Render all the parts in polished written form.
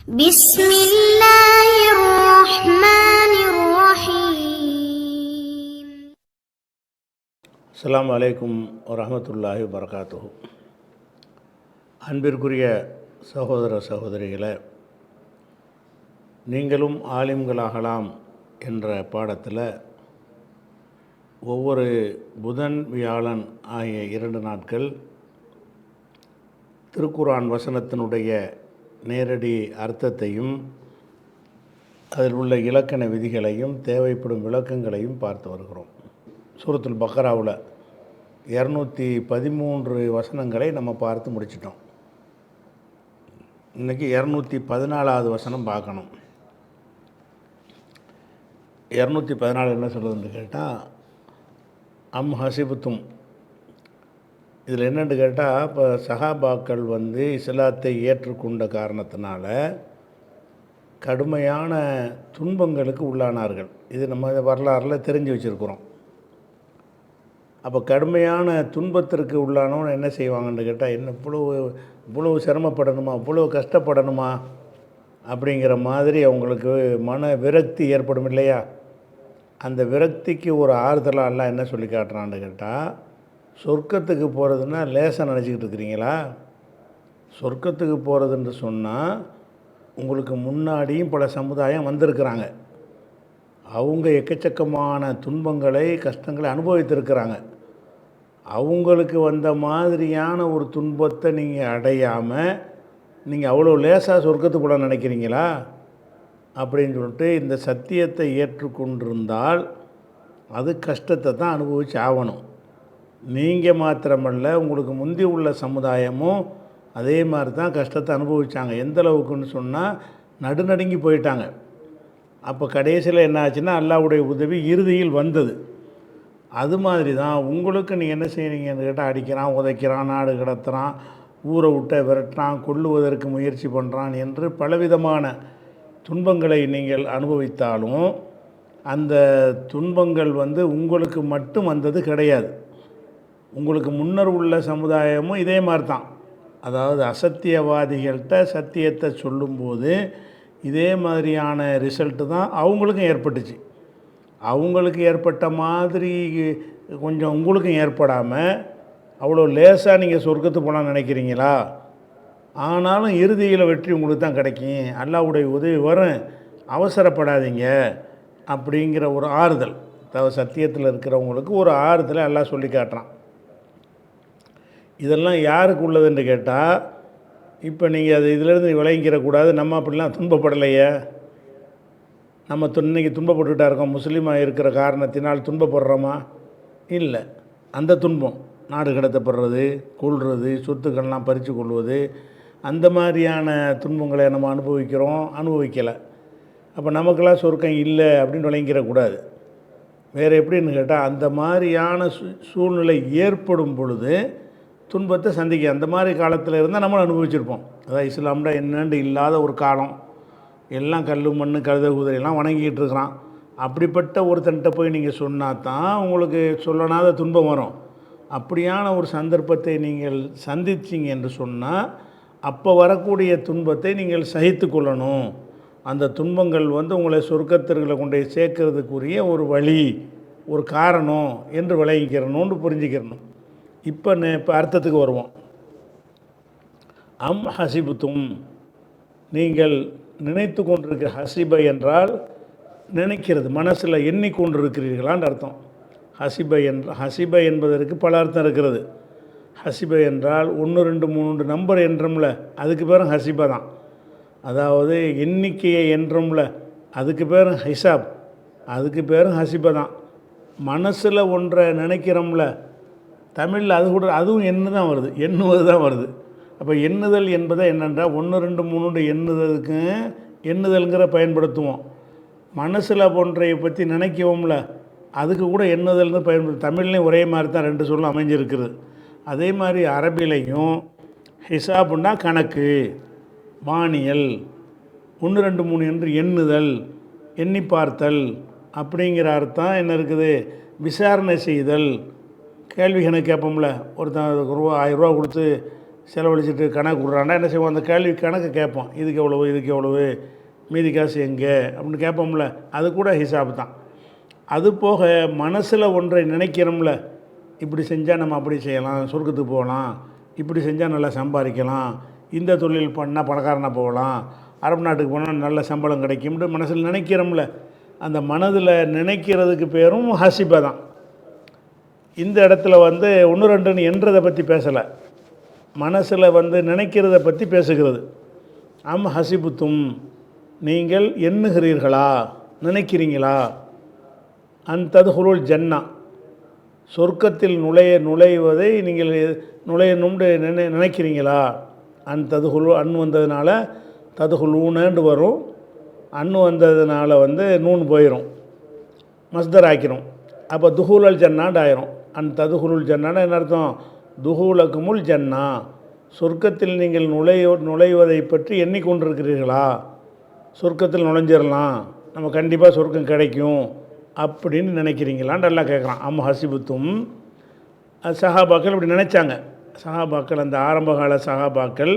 بسم الله الرحمن الرحيم. அஸ்ஸலாமு அலைக்கும் வரஹ்மத்துல்லாஹி வபரகாத்துஹு. அன்பிற்குரிய சகோதர சகோதரிகளே, நீங்களும் ஆலிம்களாகலாம் என்ற பாடத்தில் ஒவ்வொரு புதன் வியாழன் ஆகிய 2 நாட்கள் திருக்குர்ஆன் வசனத்தினுடைய நேரடி அர்த்தத்தையும் அதில் உள்ள இலக்கண விதிகளையும் தேவைப்படும் விளக்கங்களையும் பார்த்து வருகிறோம். சூரத்துல் பக்ராவில் 213 வசனங்களை நம்ம பார்த்து முடிச்சிட்டோம். இன்றைக்கி 214வது வசனம் பார்க்கணும். 214 என்ன சொல்லுதுன்னு கேட்டால், அம் ஹசிபுத்தும். இதில் என்னென்னு கேட்டால், இப்போ சஹாபாக்கள் இஸ்லாத்தை ஏற்றுக்கொண்ட காரணத்தினால கடுமையான துன்பங்களுக்கு உள்ளானார்கள். இது நம்ம வரலாறில் தெரிஞ்சு வச்சுருக்குறோம். அப்போ கடுமையான துன்பத்திற்கு உள்ளானவன் என்ன செய்வாங்கன்னு கேட்டால், என்ன இவ்வளோ சிரமப்படணுமா, இவ்வளோ கஷ்டப்படணுமா அப்படிங்கிற மாதிரி அவங்களுக்கு மன விரக்தி ஏற்படும் இல்லையா? அந்த விரக்திக்கு ஒரு ஆறுதலாக எல்லாம் என்ன சொல்லி காட்டுறான்னு கேட்டால், சொர்க்கத்துக்கு போகிறதுன்னா லேசாக நினச்சிக்கிட்டு இருக்கிறீங்களா? சொர்க்கத்துக்கு போகிறதுன்னு சொன்னால் உங்களுக்கு முன்னாடியும் பல சமுதாயம் வந்திருக்கிறாங்க. அவங்க எக்கச்சக்கமான துன்பங்களை கஷ்டங்களை அனுபவித்திருக்கிறாங்க. அவங்களுக்கு வந்த மாதிரியான ஒரு துன்பத்தை நீங்கள் அடையாமல் நீங்கள் அவ்வளோ லேசாக சொர்க்கத்துக்கு போட நினைக்கிறீங்களா அப்படின்னு சொல்லிட்டு, இந்த சத்தியத்தை ஏற்றுக்கொண்டிருந்தால் அது கஷ்டத்தை தான் அனுபவிச்சு ஆகணும். நீங்கள் மாத்திரமல்ல, உங்களுக்கு முந்தி உள்ள சமுதாயமும் அதே மாதிரி தான் கஷ்டத்தை அனுபவித்தாங்க. எந்த அளவுக்குன்னு சொன்னால் நடுநடுங்கி போயிட்டாங்க. அப்போ கடைசியில் என்ன ஆச்சுன்னா, அல்லாஹ்வுடைய உதவி இறுதியில் வந்தது. அது மாதிரி தான் உங்களுக்கு நீங்கள் என்ன செய்கிறீங்கன்னு கேட்டால், அடிக்கிறான், உதைக்கிறான், நாடு கடத்துகிறான், ஊரை விட்ட விரட்டுறான், கொல்லுவதற்கு முயற்சி பண்ணுறான் என்று பலவிதமான துன்பங்களை நீங்கள் அனுபவித்தாலும் அந்த துன்பங்கள் உங்களுக்கு மட்டும் வந்தது கிடையாது. உங்களுக்கு முன்னர் உள்ள சமுதாயமும் இதே மாதிரி தான். அதாவது அசத்தியவாதிகள்கிட்ட சத்தியத்தை சொல்லும்போது இதே மாதிரியான ரிசல்ட்டு தான் அவங்களுக்கும் ஏற்பட்டுச்சு. அவங்களுக்கு ஏற்பட்ட மாதிரி கொஞ்சம் உங்களுக்கும் ஏற்படாமல் அவ்வளோ லேசாக நீங்கள் சொர்க்கத்துக்கு போகலான்னு நினைக்கிறீங்களா? ஆனாலும் இறுதியில் வெற்றி உங்களுக்கு தான் கிடைக்கும். அல்லாஹ்வுடைய உதவி வரும், அவசரப்படாதீங்க அப்படிங்கிற ஒரு ஆறுதல். சத்தியத்தில் இருக்கிறவங்களுக்கு ஒரு ஆறுதலை அல்லாஹ் சொல்லி காட்டுறான். இதெல்லாம் யாருக்கு உள்ளதுன்னு கேட்டால், இப்போ நீங்கள் அது இதிலேருந்து விளங்கிக்கிறக்கூடாது, நம்ம அப்படிலாம் துன்பப்படலையே, நம்ம இன்றைக்கி துன்பப்பட்டுக்கிட்டா இருக்கோம், முஸ்லீமாக இருக்கிற காரணத்தினால் துன்பப்படுறோமா? இல்லை. அந்த துன்பம், நாடு கடத்தப்படுறது, கொள்வது, சொத்துக்கள்லாம் பறித்து கொள்வது, அந்த மாதிரியான துன்பங்களை நம்ம அனுபவிக்கலை. அப்போ நமக்கெல்லாம் சொர்க்கம் இல்லை அப்படின்னு விளங்கிக்கிறக்கூடாது. வேறு எப்படின்னு கேட்டால், அந்த மாதிரியான சூழ்நிலை ஏற்படும் பொழுது துன்பத்தை சந்திக்க, அந்த மாதிரி காலத்தில் இருந்தால் நம்மளும் அனுபவிச்சிருப்போம். அதாவது இஸ்லாம்னா என்னென்று இல்லாத ஒரு காலம், எல்லாம் கல் மண் கழுத குதிரையெல்லாம் வணங்கிக்கிட்டு இருக்கிறான். அப்படிப்பட்ட ஒருத்தன்கிட்ட போய் நீங்கள் சொன்னால் தான் உங்களுக்கு சொல்லனாத துன்பம் வரும். அப்படியான ஒரு சந்தர்ப்பத்தை நீங்கள் சந்திச்சிங்க என்று சொன்னால், அப்போ வரக்கூடிய துன்பத்தை நீங்கள் சகித்து கொள்ளணும். அந்த துன்பங்கள் உங்களை சொர்க்கத்திற்குள்ள கொண்டு சேர்க்கறதுக்குரிய ஒரு வழி, ஒரு காரணம் என்று விளங்கிக்கிறணும்னு புரிஞ்சுக்கிறணும். இப்போ அர்த்தத்துக்கு வருவோம். அம் ஹசிபுத்தும், நீங்கள் நினைத்து கொண்டிருக்கிற, ஹசிப என்றால் நினைக்கிறது, மனசில் எண்ணிக்கொண்டிருக்கிறீர்களான்னு அர்த்தம். ஹசிப என்பதற்கு பல அர்த்தம் இருக்கிறது. ஹசிப என்றால் 1 2 3 நம்பர் என்றும்ல, அதுக்கு பேரும் ஹசிப தான். அதாவது எண்ணிக்கையை என்றும்ல, அதுக்கு பேரும் ஹிசாப், அதுக்கு பேரும் ஹசிப தான். மனசில் ஒன்றை நினைக்கிறோம்ல, தமிழில் அது கூட அதுவும் எண்ணு தான் வருது, எண்ணுவது தான் வருது. அப்போ எண்ணுதல் என்பதை என்னென்றால் 1 2 3 எண்ணுதலுக்கு எண்ணுதல்ங்கிற பயன்படுத்துவோம். மனசில் ஒன்றையை பற்றி நினைக்குவோம்ல, அதுக்கு கூட எண்ணுதல்னு பயன்படுத்தும். தமிழ்லேயும் ஒரே மாதிரி தான் 2 சொல்லும் அமைஞ்சிருக்குது. அதே மாதிரி அரபிலையும் ஹிசாபுன்னா கணக்கு, வானியல், 1 2 3 என்று எண்ணுதல், எண்ணி பார்த்தல் அப்படிங்கிற அர்த்தம் என்ன இருக்குது. விசாரணை செய்தல், கேள்வி கணக்கு கேட்போம்ல, ஒருத்தன் ₹1000 கொடுத்து செலவழிச்சிட்டு கணக்கு விட்றான்னா என்ன செய்வோம், அந்த கேள்வி கணக்கு கேட்போம். இதுக்கு எவ்வளவு, இதுக்கு எவ்வளவு, மீதி காசு எங்கே அப்படின்னு கேட்போம்ல, அது கூட ஹிசாப் தான். அது போக மனசில் ஒன்றை நினைக்கிறோம்ல, இப்படி செஞ்சால் நம்ம அப்படி செய்யலாம், சொர்க்கத்துக்கு போகலாம், இப்படி செஞ்சால் நல்லா சம்பாதிக்கலாம், இந்த தொழில் பண்ணால் பணக்காரனாக போகலாம், அரபு நாட்டுக்கு போனால் நல்ல சம்பளம் கிடைக்கும்னு மனசில் நினைக்கிறோம்ல, அந்த மனதில் நினைக்கிறதுக்கு பேரும் ஹசிபா தான். இந்த இடத்துல வந்து 1 2ன்னு என்றதை பற்றி பேசலை, மனசில் வந்து நினைக்கிறத பற்றி பேசுகிறது. ஹசிபுத்தும், நீங்கள் எண்ணுகிறீர்களா, நினைக்கிறீங்களா, ததுகுலுல் ஜன்னா, சொர்க்கத்தில் நுழைவதை நீங்கள் நுழையணும்னு நினைக்கிறீங்களா. ததுகுலு வந்ததுனால ததுகுலூன்னு வரும், வந்ததுனால வந்து நூன் போயிடும், மஸ்தர் ஆக்கிரும். அப்போ துஹூலல் ஜன்னாண்டு ஆயிரும். ததுகுலுல் ஜன்னான்னு என்ன அர்த்தம், துஹூலக்குமுல் ஜன்னா, சொர்க்கத்தில் நீங்கள் நுழைவதை பற்றி எண்ணிக்கொண்டிருக்கிறீர்களா, சொர்க்கத்தில் நுழைஞ்சிடலாம், நம்ம கண்டிப்பாக சொர்க்கம் கிடைக்கும் அப்படின்னு நினைக்கிறீங்களான்னு நல்லா கேட்குறான். ஹசிபுத்தும், சஹாபாக்கள் இப்படி நினச்சாங்க. சஹாபாக்கள், அந்த ஆரம்பகால சஹாபாக்கள்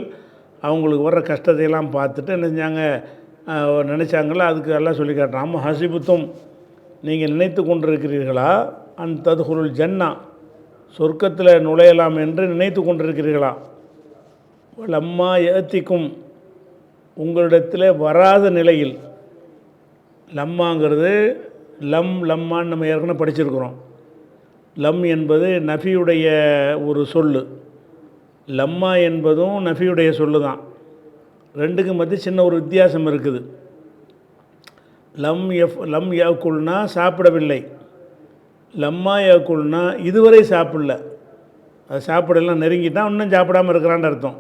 அவங்களுக்கு வர்ற கஷ்டத்தையெல்லாம் பார்த்துட்டு என்ன செஞ்சாங்க, நினச்சாங்களா, அதுக்கு எல்லாம் சொல்லி காட்டுறான். ஹசிபுத்தும், நீங்கள் நினைத்து கொண்டிருக்கிறீர்களா, ததுகுலுல் ஜன்னா, சொர்க்கத்தில் நுழையலாம் என்று நினைத்து கொண்டிருக்கிறீர்களா. லம்மா ஏத்திக்கும், உங்களிடத்தில் வராத நிலையில். லம்மாங்கிறது லம்மான்னு நம்ம ஏற்கனவே படிச்சிருக்கிறோம். லம் என்பது நஃபியுடைய ஒரு சொல்லு, லம்மா என்பதும் நஃபியுடைய சொல்லு தான். ரெண்டுக்கும் மத்திய சின்ன ஒரு வித்தியாசம் இருக்குது. லம் யாக்குல்னா சாப்பிடவில்லை, லம்மா யாக்குல்னா இதுவரை சாப்பிடல, அது சாப்பிடலாம் நெருங்கிட்டால் இன்னும் சாப்பிடாமல் இருக்கிறான்னு அர்த்தம்.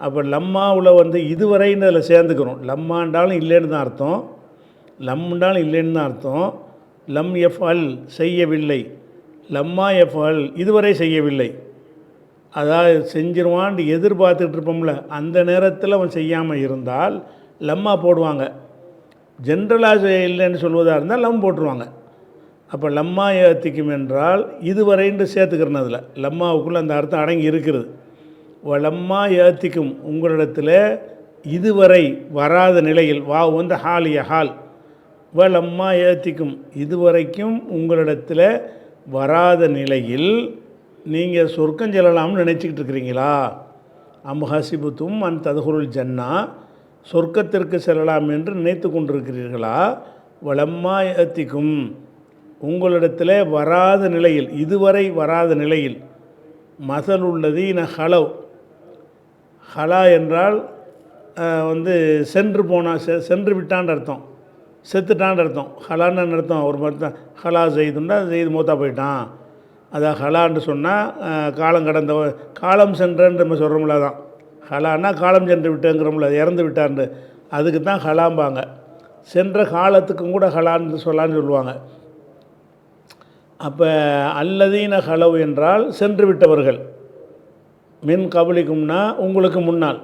அப்போ லம்மாவில் வந்து இதுவரைன்னு அதில் சேர்ந்துக்கிறோம். லம்மாண்டாலும் இல்லைன்னு தான் அர்த்தம், லம்முண்டாலும் இல்லைன்னு தான் அர்த்தம். லம் எஃப்அல் செய்யவில்லை, லம்மா எஃப்அல் இதுவரை செய்யவில்லை. அதாவது செஞ்சிருவான்னு எதிர்பார்த்துட்டு இருப்போம்ல, அந்த நேரத்தில் அவன் செய்யாமல் இருந்தால் லம்மா போடுவாங்க. ஜென்ரலாக இல்லைன்னு சொல்வதாக இருந்தால் லம் போட்டுருவாங்க. அப்போ லம்மா ஏத்திக்கும் என்றால் இதுவரைன்னு சேர்த்துக்கிறேன், அதில் லம்மாவுக்குள்ளே அந்த அர்த்தம் அடங்கி இருக்கிறது. லம்மா ஏத்திக்கும், உங்களிடத்தில் இதுவரை வராத நிலையில், வந்து ஹாலிய ஹால், லம்மா ஏத்திக்கும் இதுவரைக்கும் உங்களிடத்தில் வராத நிலையில் நீங்கள் சொர்க்கம் செல்லலாம்னு நினச்சிக்கிட்டு இருக்கிறீங்களா. ஹசிபுத்தும் ததுகுலுல் ஜன்னா, சொர்க்கத்திற்கு செல்லலாம் என்று நினைத்து கொண்டிருக்கிறீர்களா. வலம்மா ஏத்திக்கும், உங்களிடத்தில் வராத நிலையில், இதுவரை வராத நிலையில். மசலுள்ளதீன ஹலவ், ஹலா என்றால் வந்து சென்று போனால், சென்று விட்டான்னு அர்த்தம், செத்துட்டான்னு அர்த்தம். ஹலான்னு அர்த்தம், ஒரு மருத்துவம் ஹலா செய்துண்டா செய்து மூத்தா போயிட்டான். அதான் ஹலான்னு சொன்னால் காலம் கடந்த, காலம் சென்றன்னு நம்ம சொல்கிறோம்ல, தான் ஹலான்னா காலம் சென்று விட்டேங்கிறோம்ல, இறந்து விட்டான்னு, அதுக்கு தான் ஹலாம்பாங்க. சென்ற காலத்துக்கும் கூட ஹலான்னு சொல்லான்னு சொல்லுவாங்க. அப்போ அல்லதீன ஹலவ் என்றால் சென்று விட்டவர்கள், மின் கபலிக்கும்னா உங்களுக்கு முன்னால்.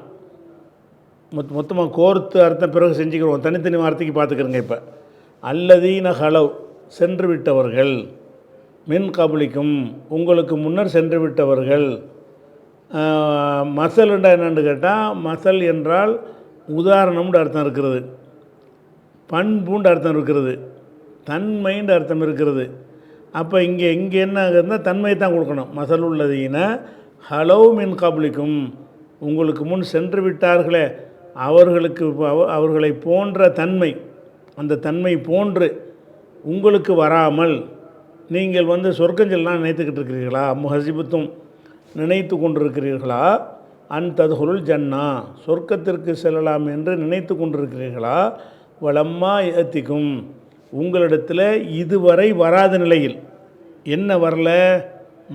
மொத்தமாக கோர்த்து அர்த்தம் பிறகு செஞ்சுக்கிறோம், தனித்தனி வார்த்தைக்கு பார்த்துக்கிறோங்க. இப்போ அல்லதீன ஹலவ் சென்று விட்டவர்கள், மின் கபலிக்கும் உங்களுக்கு முன்னர் சென்று விட்டவர்கள். மசல்ண்டா என்னென்னு கேட்டால், மசல் என்றால் உதாரணம்னு அர்த்தம் இருக்கிறது, பண்புண்டு அர்த்தம் இருக்கிறது, தன்மைன்ற அர்த்தம் இருக்கிறது. அப்போ இங்கே என்ன ஆகுதுன்னா தன்மையை தான் கொடுக்கணும். மசலுள்ளதீன ஹலோ மின் கபலிக்கும், உங்களுக்கு முன் சென்று விட்டார்களே அவர்களுக்கு, அவர்களை போன்ற தன்மை, அந்த தன்மை போன்று உங்களுக்கு வராமல் நீங்கள் வந்து சொர்க்கஞ்செல்லாம் நினைத்துக்கிட்டு இருக்கிறீர்களா. ஹசிபுத்தும் நினைத்து கொண்டிருக்கிறீர்களா. ததுகுலுல் ஜன்னா, சொர்க்கத்திற்கு செல்லலாம் என்று நினைத்து கொண்டிருக்கிறீர்களா. வலம்மா ஏத்திக்கும், உங்களிடத்தில் இதுவரை வராத நிலையில். என்ன வரல,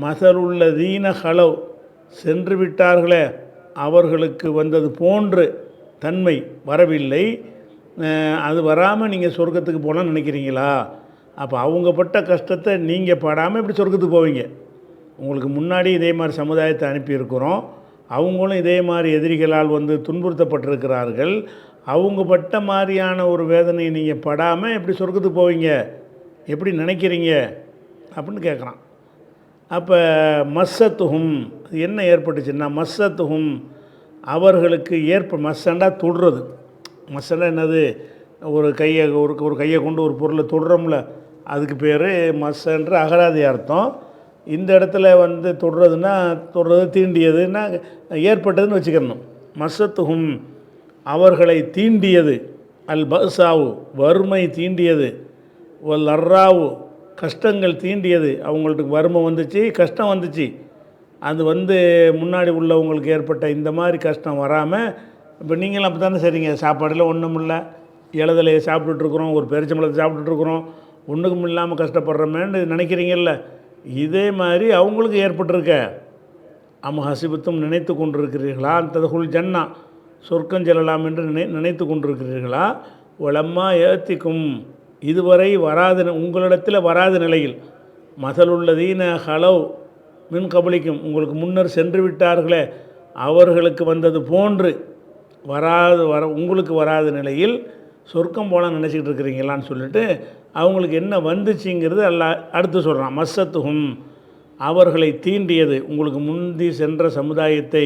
மசலுள்ளதீன ஹலவ் சென்று விட்டார்களே அவர்களுக்கு வந்தது போன்று தன்மை வரவில்லை. அது வராமல் நீங்கள் சொர்க்கத்துக்கு போகலான்னு நினைக்கிறீங்களா. அப்போ அவங்க பட்ட கஷ்டத்தை நீங்கள் படாமல் இப்படி சொர்க்கத்துக்கு போவீங்க. உங்களுக்கு முன்னாடி இதே மாதிரி சமுதாயத்தை அனுப்பியிருக்கிறோம், அவங்களும் இதே மாதிரி எதிரிகளால் வந்து துன்புறுத்தப்பட்டிருக்கிறார்கள். அவங்க பட்ட மாதிரியான ஒரு வேதனையை நீங்கள் படாமல் எப்படி சொர்க்கத்துக்கு போவீங்க, எப்படி நினைக்கிறீங்க அப்படின்னு கேட்குறான். அப்போ மஸ்ஸத்துஹும், அது என்ன ஏற்பட்டுச்சுன்னா மஸ்ஸத்துஹும் அவர்களுக்கு மஸ்ஸண்டா தொடுறது. மஸ்ஸண்டா என்னது, ஒரு கையை ஒரு கையை கொண்டு ஒரு பொருளை தொடுறோம்ல, அதுக்கு பேர் மஸ்ஸன்ற அகராதி அர்த்தம். இந்த இடத்துல வந்து தொடுறது தீண்டியதுன்னா ஏற்பட்டதுன்னு வச்சுக்கணும். மஸ்ஸத்துஹும் அவர்களை தீண்டியது, அல் பஸாவு வறுமை தீண்டியது, ஒல் அர்ராவு கஷ்டங்கள் தீண்டியது. அவங்களுக்கு வறுமை வந்துச்சு, கஷ்டம் வந்துச்சு. அது வந்து முன்னாடி உள்ளவங்களுக்கு ஏற்பட்ட இந்த மாதிரி கஷ்டம் வராமல், இப்போ நீங்களும் அப்படி தானே சரிங்க, சாப்பாடில் ஒன்றும் இல்லை, இலதலையை சாப்பிட்டுட்ருக்குறோம், ஒரு பெருச்சம்பளத்தை சாப்பிட்டுட்ருக்குறோம், ஒன்றுக்கும் இல்லாமல் கஷ்டப்படுறோமேன்னு நினைக்கிறீங்கல்ல, இதே மாதிரி அவங்களுக்கு ஏற்பட்டிருக்க. ஹசிபத்தும் நினைத்து கொண்டிருக்கிறீர்களா ததுகுல் ஜன்னா சொர்க்கம் செல்லலாம் என்று நினைத்து கொண்டிருக்கிறீர்களா, வலம்மா ஏத்திக்கும் இதுவரை உங்களிடத்தில் வராத நிலையில், மசலுள்ளதீன ஹலவ் மின் கபலிக்கும் உங்களுக்கு முன்னர் சென்று விட்டார்களே அவர்களுக்கு வந்தது போன்று உங்களுக்கு வராத நிலையில் சொர்க்கம் போல நினச்சிக்கிட்டு இருக்கிறீங்களான்னு சொல்லிட்டு அவங்களுக்கு என்ன வந்துச்சுங்கிறது அடுத்து சொல்கிறான். மஸ்ஸத்துஹும் அவர்களை தீண்டியது, உங்களுக்கு முந்தி சென்ற சமுதாயத்தை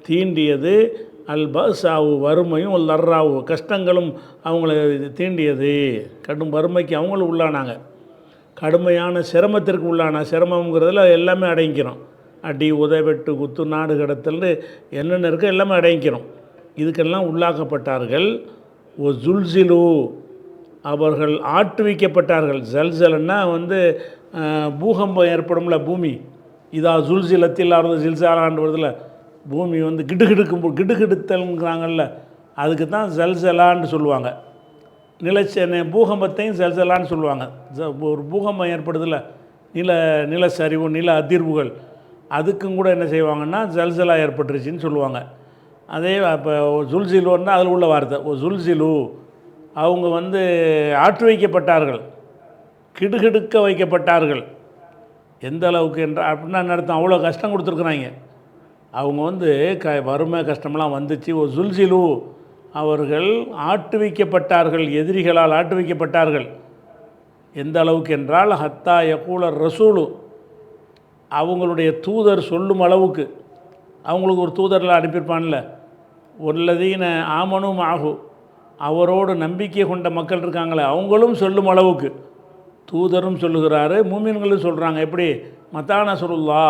தீண்டியது, அல் பஸாவு வறுமையும், அல் அர்ராவு கஷ்டங்களும் அவங்கள தீண்டியது. கடும் வறுமைக்கு அவங்களும் உள்ளானாங்க, கடுமையான சிரமத்திற்கு சிரமங்கிறதுல எல்லாமே அடங்கிக்கிறோம். அடி உதவெட்டு குத்து நாடு கடத்தல்னு என்னென்ன இருக்கோ எல்லாமே அடங்கிக்கிறோம். இதுக்கெல்லாம் உள்ளாக்கப்பட்டார்கள். ஒ ஜுல்சிலு அவர்கள் ஆட்டுவிக்கப்பட்டார்கள். ஜல்சலன்னா வந்து பூகம்பம் ஏற்படும்ல, பூமி இதா ஜுல்சிலத்தில் ஆறுது ஜில்சாலான்னு வருதுல, பூமி வந்து கிடுகிடுத்தல்ங்கிறாங்கல்ல, அதுக்கு தான் ஜல்சலான்னு சொல்லுவாங்க. பூகம்பத்தையும் ஜல்சலான்னு சொல்லுவாங்க. ஒரு பூகம்பம் ஏற்படுதில்ல, நில சரிவு, நில அதிர்வுகள், அதுக்கும் கூட என்ன செய்வாங்கன்னா ஜல்சலா ஏற்பட்டுருச்சின்னு சொல்லுவாங்க. அதே இப்போ ஜுல்சிலுன்னா அதில் உள்ள வார்த்தை. ஜுல்சிலு அவங்க வந்து ஆற்று வைக்கப்பட்டார்கள், கிடுகிடுக்க வைக்கப்பட்டார்கள். எந்த அளவுக்கு அப்படின்னா அர்த்தம், அவ்வளோ கஷ்டம் கொடுத்துருக்குறாங்க. அவங்க வந்து வறுமை கஷ்டமெல்லாம் வந்துச்சு. ஜுல்சிலு அவர்கள் ஆட்டுவிக்கப்பட்டார்கள், எதிரிகளால் ஆட்டுவிக்கப்பட்டார்கள். எந்த அளவுக்கு என்றால் ஹத்தா யகூலர் ரசூலு அவங்களுடைய தூதர் சொல்லும் அளவுக்கு, அவங்களுக்கு ஒரு தூதரில் அனுப்பியிருப்பான்ல, ஒல்லதீன ஆமனும் ஆகு அவரோடு நம்பிக்கை கொண்ட மக்கள் இருக்காங்களே அவங்களும் சொல்லும் அளவுக்கு, தூதரும் சொல்லுகிறாரு, மூமின்களும் சொல்கிறாங்க. எப்படி மத்தா நஸ்ருல்லா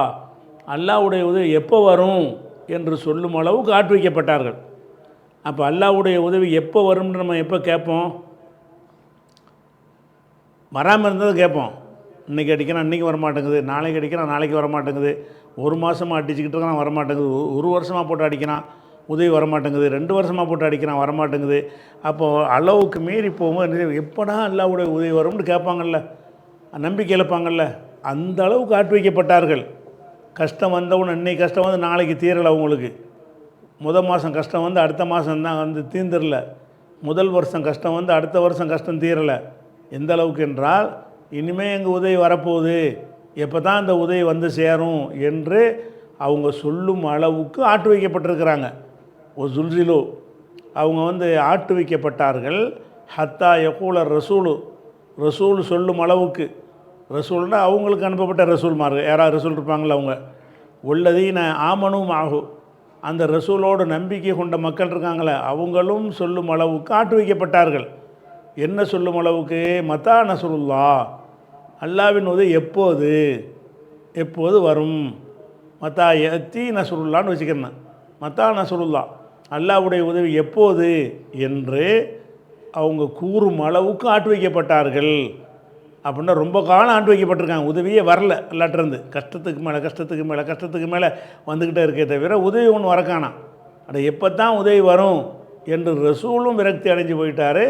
அல்லாஹ்வுடைய உதவி எப்போ வரும் என்று சொல்லும் அளவுக்கு ஆட்டுவிக்கப்பட்டார்கள். அப்போ அல்லாஹ்வுடைய உதவி எப்போ வரும்னு நம்ம எப்போ கேட்போம்? வராமல் இருந்தது கேட்போம். இன்றைக்கி அடிக்கிறான் இன்றைக்கி வரமாட்டேங்குது, நாளைக்கு அடிக்கிறான் நாளைக்கு வரமாட்டேங்குது, ஒரு மாதமாக அடிச்சுக்கிட்டு இருக்கான் வரமாட்டேங்குது, ஒரு வருஷமாக போட்டு அடிக்கிறான் உதவி வரமாட்டேங்குது, 2 வருஷமாக போட்டு அடிக்கிறான் வரமாட்டேங்குது. அப்போது அளவுக்கு மீறி போகும்போது எப்படா அல்லாஹ்வுடைய உதவி வரும்னு கேட்பாங்கள்ல, நம்பிக்கை இழப்பாங்கள்ல, அந்த அளவுக்கு ஆட்டு வைக்கப்பட்டார்கள். கஷ்டம் வந்தவுடனே இன்றைக்கி கஷ்டம் வந்து நாளைக்கு தீரலை. அவங்களுக்கு மாதம் கஷ்டம் வந்து அடுத்த மாதம் தான் வந்து தீர்ந்துடல, முதல் வருஷம் கஷ்டம் வந்து அடுத்த வருஷம் கஷ்டம் தீரலை. எந்த அளவுக்கு என்றால் இனிமேல் எங்கள் உதவி வரப்போகுது, எப்போ தான் இந்த உதவி வந்து சேரும் என்று அவங்க சொல்லும் அளவுக்கு ஆட்டு வைக்கப்பட்டிருக்கிறாங்க. ஜுல்சிலு அவங்க வந்து ஆட்டு வைக்கப்பட்டார்கள். ஹத்தா யகூலர் ரசூல் சொல்லும் அளவுக்கு, ரசூல்னால் அவங்களுக்கு அனுப்பப்பட்ட ரசூல்மார்கள், யாராவது ரசூல் இருப்பாங்களா அவங்க, உள்ளதீன ஆமனும் ஆகு அந்த ரசூலோடு நம்பிக்கை கொண்ட மக்கள் இருக்காங்களே அவங்களும் சொல்லும் அளவுக்கு ஆட்டு வைக்கப்பட்டார்கள். என்ன சொல்லும் அளவுக்கு? மத்தா நஸ்ருல்லா அல்லாவின் உதவி எப்போது வரும், மத்தா யத்தி நஸ்ருல்லான்னு வச்சுக்கிறேன். மத்தா நஸ்ருல்லா அல்லாஹ்வுடைய உதவி எப்போது என்று அவங்க கூறும் அளவுக்கு ஆட்டு வைக்கப்பட்டார்கள். அப்படின்னா ரொம்ப காலம் ஆட்டு வைக்கப்பட்டிருக்காங்க, உதவியே வரல. அல்லாட்டிருந்து கஷ்டத்துக்கு மேலே வந்துக்கிட்டே இருக்கே தவிர உதவி ஒன்று வரக்கானாம். அட எப்போ தான் உதவி வரும் என்று ரசூலும் விரக்தி அடைஞ்சு போயிட்டார்,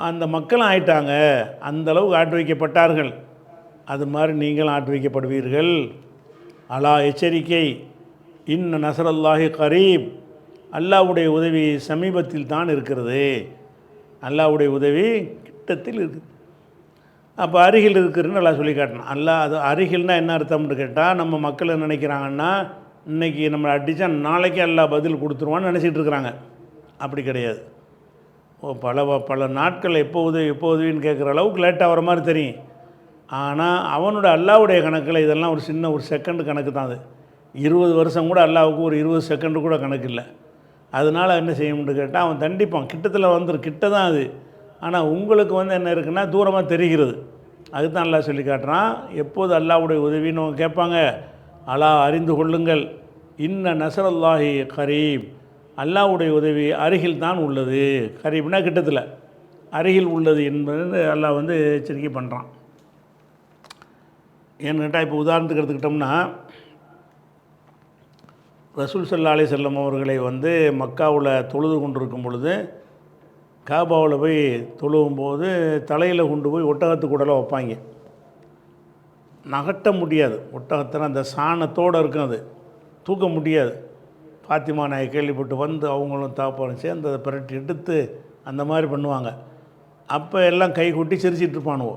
அந்த மக்களும் ஆயிட்டாங்க. அந்தளவுக்கு ஆட்டு வைக்கப்பட்டார்கள். அது மாதிரி நீங்களும் ஆட்டு வைக்கப்படுவீர்கள். அலா எச்சரிக்கை, இன்ன நஸ்ரல்லாஹி கரீப் அல்லாஹ்வுடைய உதவி சமீபத்தில் தான் இருக்கிறது. அல்லாஹ்வுடைய உதவி கிட்டத்தில் இருக்குது. அப்போ அருகில் இருக்குதுன்னு நல்லா சொல்லி காட்டணும். அது அருகில்னால் என்ன அர்த்தம்னு கேட்டால், நம்ம மக்கள் என்ன நினைக்கிறாங்கன்னா, இன்றைக்கி நம்மளை அடித்தா நாளைக்கே அல்லாஹ் பதில் கொடுத்துருவான்னு நினச்சிட்டு இருக்கிறாங்க. அப்படி கிடையாது. பல நாட்கள் எப்போ உதவின்னு கேட்குற அளவுக்கு லேட்டாக வர மாதிரி தெரியும். ஆனால் அல்லாஹ்வுடைய கணக்கில் இதெல்லாம் ஒரு செகண்டு கணக்கு தான். அது 20 வருஷம் கூட அல்லாஹ்வுக்கு ஒரு 20 செகண்டு கூட கணக்கு இல்லை. அதனால் என்ன செய்யணும்னு கேட்டால் அவன் தண்டிப்பான். கிட்டத்தில் கிட்ட தான் அது. ஆனால் உங்களுக்கு என்ன இருக்குன்னா தூரமாக தெரிகிறது. அதுதான் அல்லாஹ் சொல்லி காட்டுறான். எப்போது அல்லாஹ்வுடைய உதவின்னு அவங்க கேட்பாங்க, அலா அறிந்து கொள்ளுங்கள், இன்ன நஸ்ரல்லாஹி கரீப், அல்லாஹ்வுடைய உதவி அருகில் தான் உள்ளது. கரீப்னா கிட்டத்தில், அருகில் உள்ளது என்பது அல்லாஹ் எச்சரிக்கை பண்ணுறான். ஏன்னு கேட்டால் இப்போ உதாரணத்துக்கு எடுத்துக்கிட்டோம்னா, ரசூல் ஸல்லல்லாஹு அலைஹி வஸல்லம் அவர்களை மக்காவில் தொழுது கொண்டிருக்கும் பொழுது, காபாவில் போய் தொழுவும்போது தலையில் கொண்டு போய் ஒட்டகத்துக்கு உடலை வைப்பாங்க. நகட்ட முடியாது. ஒட்டகத்தில் அந்த சாணத்தோடு இருக்கும், அது தூக்க முடியாது. ஃபாத்திமா நாயை கேள்விப்பட்டு அவங்களும் தாப்பாலும் சேர்ந்து அதை பிரட்டி எடுத்து அந்த மாதிரி பண்ணுவாங்க. அப்போ எல்லாம் கை கொட்டி சிரிச்சிட்டு இருப்பானுவோ.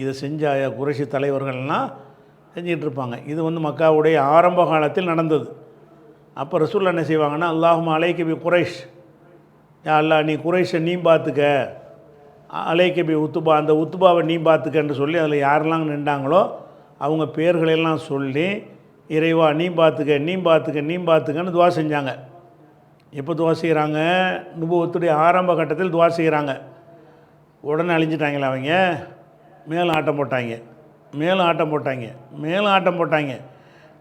இதை செஞ்ச குறைஷி தலைவர்கள்லாம் செஞ்சிகிட்ருப்பாங்க. இது மக்காவுடைய ஆரம்ப காலத்தில் நடந்தது. அப்போ ரசூல் என்ன செய்வாங்கன்னா, அல்லாஹும்ம அலைக்க பி குறைஷ், யா அல்லா நீ குறைஷை நீ பார்த்துக்க, அலைக்க பி உத்துபா, அந்த உத்துபாவை நீ பார்த்துக்கன்னு சொல்லி அதில் யாரெல்லாம் நின்றாங்களோ அவங்க பேர்களெல்லாம் சொல்லி, இறைவா நீ பார்த்துக்க நீ பார்த்துக்க நீ பார்த்துக்கன்னு துவா செஞ்சாங்க. எப்போ துவா செய்கிறாங்க? நுபுவத்துடைய ஆரம்ப கட்டத்தில் துவா செய்கிறாங்க. உடனே அழிஞ்சிட்டாங்களா அவங்க? மேலும் ஆட்டம் போட்டாங்க, மேலும் ஆட்டம் போட்டாங்க, மேலும் ஆட்டம் போட்டாங்க.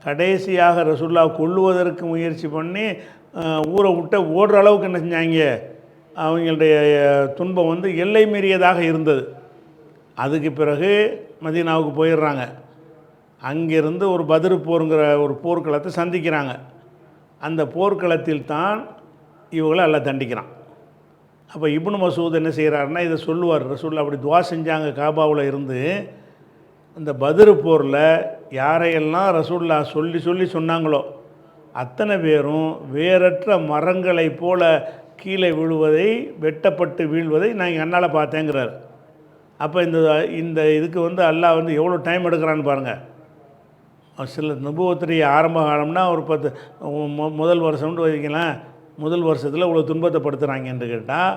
கடைசியாக ரசூல்லா கொல்லுவதற்கு முயற்சி பண்ணி ஊரை விட்டு ஓடுற அளவுக்கு என்ன செஞ்சாங்க? அவங்களுடைய துன்பம் எல்லை மீறியதாக இருந்தது. அதுக்கு பிறகு மதீனாவுக்கு போயிடுறாங்க. அங்கேருந்து ஒரு பத்ர் போருங்கிற ஒரு போர்க்களத்தை சந்திக்கிறாங்க. அந்த போர்க்களத்தில் தான் இவங்களை எல்லாம் தண்டிக்கிறான். அப்போ இப்னு மசூத் என்ன செய்கிறாருன்னா இதை சொல்லுவார். ரசூலுல்லாஹ் அப்படி துவா செஞ்சாங்க காபாவில் இருந்து. அந்த பத்ர் போரில் யாரையெல்லாம் ரசூலுல்லாஹ் சொல்லி சொல்லி சொன்னாங்களோ அத்தனை பேரும் வேறற்ற மரங்களைப் போல கீழே விழுவதை, வெட்டப்பட்டு வீழ்வதை நான் எங்கள் அண்ணால் பார்த்தேங்கிறார். அப்போ இந்த இதுக்கு அல்லாஹ் எவ்வளோ டைம் எடுக்கிறான்னு பாருங்கள். சில நுபுவத்துடைய ஆரம்ப காலம்னா ஒரு 10 முதல் வருஷம்னு வைக்கலாம். முதல் வருஷத்தில் இவ்வளோ துன்பத்தைப்படுத்துகிறாங்கன்னு கேட்டால்,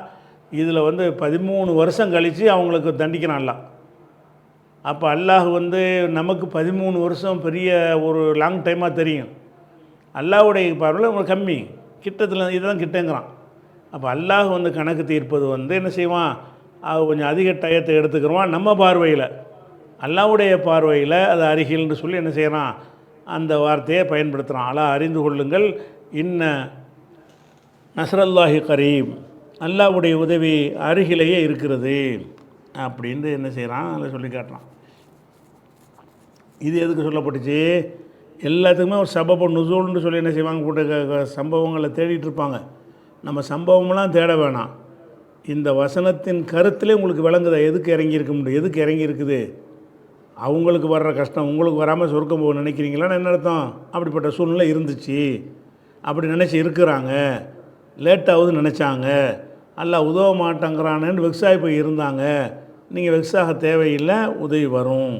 இதில் 13 வருஷம் கழித்து அவங்களுக்கு தண்டிக்கிறான்ல. அப்போ அல்லாஹ் நமக்கு 13 வருஷம் பெரிய ஒரு லாங் டைமாக தெரியும். அல்லாஹ்வுடைய பார்வையில் ஒரு கம்மி, கிட்டத்தில் இதுதான் கிட்டங்கிறான். அப்போ அல்லாஹ் கணக்கு தீர்ப்பது என்ன செய்வான்? கொஞ்சம் அதிக டயத்தை எடுத்துக்கிறோம் நம்ம பார்வையில். அல்லாஹ்வுடைய பார்வையில் அது அருகில்னு சொல்லி என்ன செய்கிறான்? அந்த வார்த்தையை பயன்படுத்துகிறான். அலா அறிந்து கொள்ளுங்கள், இன்ன நஸ்ரல்லாஹி கரீம், அல்லாஹ்வுடைய உதவி அருகிலேயே இருக்கிறது அப்படின்னு என்ன செய்கிறான்? அதை சொல்லி காட்டுறான். இது எதுக்கு சொல்லப்பட்டுச்சு? எல்லாத்துக்குமே ஒரு சபப நுசூல்னு சொல்லி என்ன செய்வாங்க? கூட சம்பவங்களை தேடிட்டு இருப்பாங்க. நம்ம சம்பவம்லாம் தேட வேணாம். இந்த வசனத்தின் கருத்திலே உங்களுக்கு விளங்குதா எதுக்கு இறங்கியிருக்க முடியும், எதுக்கு இறங்கியிருக்குது? அவங்களுக்கு வர்ற கஷ்டம் உங்களுக்கு வராமல் சொர்க்கம் போக நினைக்கிறீங்களான்னு என்ன அர்த்தம்? அப்படிப்பட்ட சூழ்நிலை இருந்துச்சு, அப்படி நினச்சி இருக்கிறாங்க, லேட்டாவது நினச்சாங்க, அல்லாஹ் உதவ மாட்டேங்கிறானேன்னு வெக்ஸாகி போய் இருந்தாங்க. நீங்கள் வெக்ஸாக தேவையில்லை, உதவி வரும்,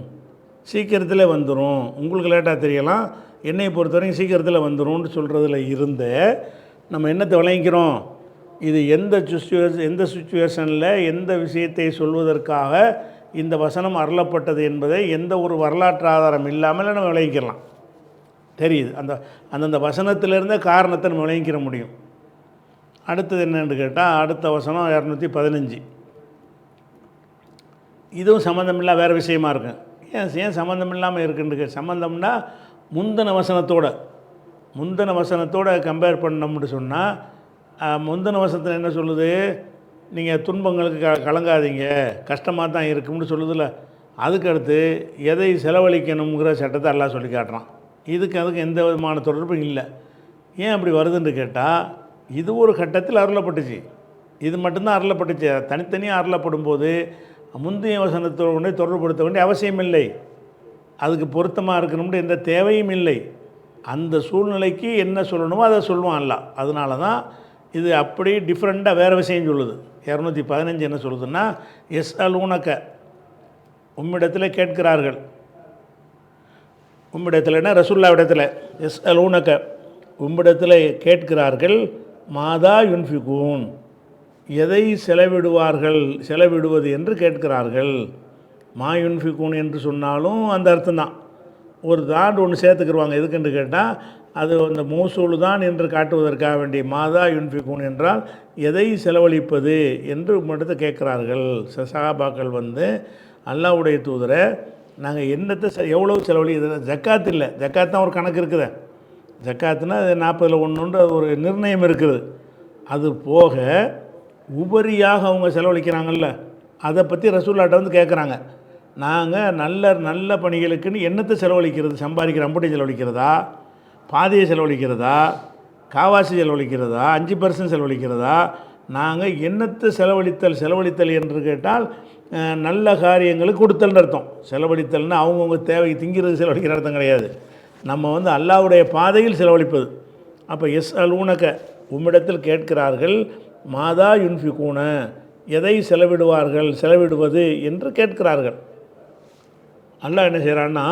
சீக்கிரத்தில் வந்துடும். உங்களுக்கு லேட்டாக தெரியலாம், என்னை பொறுத்த வரைக்கும் சீக்கிரத்தில் வந்துடும்னு சொல்கிறதுல இருந்த நம்ம என்னத்தை விளங்கிக்கிறோம்? இது எந்த சுச்சுவேஷனில் எந்த விஷயத்தை சொல்வதற்காக இந்த வசனம் அருளப்பட்டது என்பதை எந்த ஒரு வரலாற்று ஆதாரம் இல்லாமல் நம்ம விளங்கிக்கலாம். தெரியுது, அந்தந்த வசனத்திலிருந்தே காரணத்தை நம்ம விளங்கிக்கிற முடியும். அடுத்தது என்னென்னு கேட்டால், அடுத்த வசனம் 215. இதுவும் சம்மந்தமில்லா வேறு விஷயமா இருக்கும். ஏன் சம்மந்தம் இல்லாமல் இருக்குன்னு சம்மந்தம்னா முந்தின வசனத்தோட கம்பேர் பண்ணோம்னு சொன்னால், முந்தின வசனத்தில் என்ன சொல்லுது? நீங்கள் துன்பங்களுக்கு கலங்காதீங்க, கஷ்டமாக தான் இருக்கும்னு சொல்லுதில்ல. அதுக்கடுத்து எதை செலவழிக்கணுங்கிற சட்டத்தை எல்லாம் சொல்லி காட்டுறான். அதுக்கு எந்த விதமான தொடர்பும் இல்லை. ஏன் அப்படி வருதுன்னு கேட்டால், இது ஒரு கட்டத்தில் அருளப்பட்டுச்சு, இது மட்டும்தான் அருளப்பட்டுச்சு. தனித்தனியாக அருளப்படும் போது முந்தைய வசனத்தோடு தொடர்புபடுத்த வேண்டிய அவசியம் இல்லை, அதுக்கு பொருத்தமாக இருக்கணும்னு எந்த தேவையும் இல்லை. அந்த சூழ்நிலைக்கு என்ன சொல்லணுமோ அதை சொல்லுவான் அல்ல. அதனால தான் இது அப்படி டிஃப்ரெண்ட்டாக வேறு விஷயம் சொல்லுது. 215 என்ன சொல்லுதுன்னா, எஸ் அலூனக்க, உம்மிடத்தில் கேட்கிறார்கள். உம்மிடத்தில்னா ரசூலுல்லாஹ்விடத்தில், எஸ் அலூனக்க உம்மிடத்தில் கேட்கிறார்கள், மாதா யுன்ஃபிகூன் எதை செலவிடுவது என்று கேட்கிறார்கள். மா யுன்ஃபிகூன் என்று சொன்னாலும் அந்த அர்த்தம்தான். ஒரு தான் ஒன்று சேர்த்துக்கிடுவாங்க. எதுக்குன்னு கேட்டால் அது அந்த மௌசூல் தான் என்று காட்டுவதற்காக வேண்டிய மாதா யுன்ஃபிகூன் என்றால் எதை செலவழிப்பது என்று மட்டும் கேட்குறார்கள். சஹாபாக்கள் வந்து அல்லாஹ்வுடைய தூதரை நாங்கள் என்னத்தை எவ்வளோ செலவழிக்கிறது, ஜக்காத் இல்லை, ஜக்காத் தான் ஒரு கணக்கு இருக்குது. ஜக்காத்துனா அது 40ல் 1 ஒரு நிர்ணயம் இருக்குது. அது போக உபரியாக அவங்க செலவழிக்கிறாங்கல்ல, அதை பற்றி ரசூலுல்லாஹ்ட்ட வந்து கேட்குறாங்க. நாங்கள் நல்ல பணிகளுக்குன்னு என்னத்தை செலவழிக்கிறது, சம்பாதிக்கிற அம்புட்டை செலவழிக்கிறதா, பாதியை செலவழிக்கிறதா, காவாசி செலவழிக்கிறதா, 5% செலவழிக்கிறதா, நாங்கள் என்னத்தை செலவழித்தல் என்று கேட்டால் நல்ல காரியங்களுக்கு கொடுத்தல்னு அர்த்தம். செலவழித்தல்னு அவங்கவுங்க தேவை திங்கிறது செலவழிக்கிற அர்த்தம் கிடையாது. நம்ம வந்து அல்லாஹ்வுடைய பாதையில் செலவழிப்பது. அப்போ அலூனக உம்மிடத்தில் கேட்கிறார்கள், மாதா யுன்ஃபிகூன எதை செலவிடுவது என்று கேட்கிறார்கள். அல்லாஹ் என்ன செய்கிறான்னா,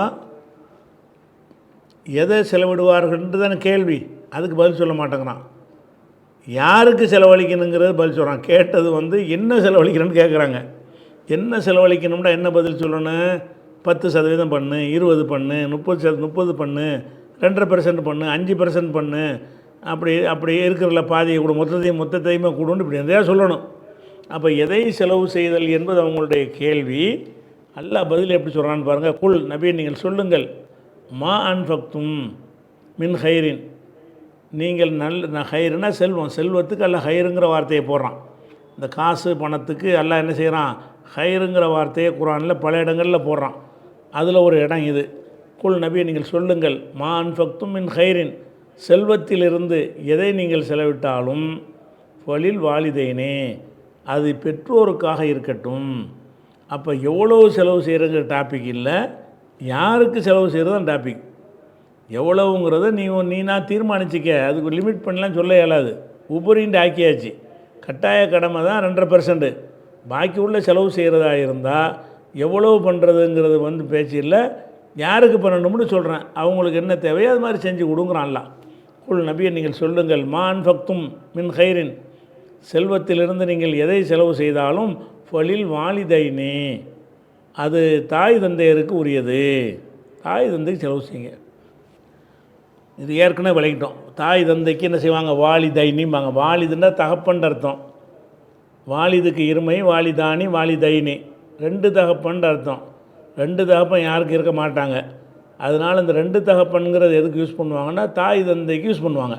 எதை செலவிடுவார்கள்ன்றது தானே கேள்வி, அதுக்கு பதில் சொல்ல மாட்டேங்கிறான். யாருக்கு செலவழிக்கணுங்கிறது பதில் சொல்கிறான். கேட்டது வந்து என்ன செலவழிக்கிறேன்னு கேட்குறாங்க. என்ன செலவழிக்கணும்னா என்ன பதில் சொல்லணும்? 10% பண்ணு, 20 பண்ணு, 30 பண்ணு, 2.5% பண்ணு, 5% பண்ணு, அப்படி இருக்கிறல பாதியை கூட மொத்தத்தையுமே கூடன்னு இப்படி எதையா சொல்லணும். அப்போ எதை செலவு செய்தல் என்பது அவங்களுடைய கேள்வி. அல்லாஹ் பதில் எப்படி சொல்கிறான்னு பாருங்கள். குல் நபியை நீங்கள் சொல்லுங்கள், மா அன்ஃபக்தும் மின் ஹைரின், நீங்கள் ஹைருன்னா செல்வத்துக்கு அல்ல ஹைருங்கிற வார்த்தையை போடுறான். இந்த காசு பணத்துக்கு அல்லாஹ் என்ன செய்கிறான், ஹைருங்கிற வார்த்தையை குர்ஆனில் பல இடங்களில் போடுறான். அதில் ஒரு இடம் இது. குல் நபியை நீங்கள் சொல்லுங்கள், மா அன்ஃபக்தும் மின் ஹைரின், செல்வத்திலிருந்து எதை நீங்கள் செலவிட்டாலும் ஃபலில் வாலிதைனே, அது பெற்றோருக்காக இருக்கட்டும். அப்போ எவ்வளோ செலவு செய்கிறங்கிற டாபிக் இல்லை, யாருக்கு செலவு செய்கிறது தான் டாபிக். எவ்வளவுங்கிறத நீனா தீர்மானிச்சிக்க, அதுக்கு லிமிட் பண்ணலாம் சொல்ல இயலாது. உபரின்னு ஆக்கியாச்சு. கட்டாய கடமை தான் 2.5%. பாக்கி உள்ள செலவு செய்கிறதா இருந்தால் எவ்வளவு பண்ணுறதுங்கிறது வந்து பேச்சு இல்லை, யாருக்கு பண்ணணும்னு சொல்கிறேன். அவங்களுக்கு என்ன தேவையோ அது மாதிரி செஞ்சு கொடுங்குறான்ல. குல் நபியை நீங்கள் சொல்லுங்கள், மா அன்ஃபக்தும் மின் ஹைரின், செல்வத்திலிருந்து நீங்கள் எதை செலவு செய்தாலும் ஃபலில் வாலிதைனே, அது தாய் தந்தையருக்கு உரியது. தாய் தந்தைக்கு செலவு செய்யுங்க. இது ஏற்கனவே விளக்கிட்டோம். தாய் தந்தைக்கு என்ன செய்வாங்க, வாலிதைனிம்பாங்க. வாலிதுன்னா தகப்பன்ற அர்த்தம். வாலிதுக்கு இருமை, வாலிதானி, வாலிதைனி, 2 தகப்பன்ற அர்த்தம். 2 தகப்பன் யாருக்கு இருக்க மாட்டாங்க. அதனால் இந்த 2 தகப்பன்கிறது எதுக்கு யூஸ் பண்ணுவாங்கன்னா தாய் தந்தைக்கு யூஸ் பண்ணுவாங்க.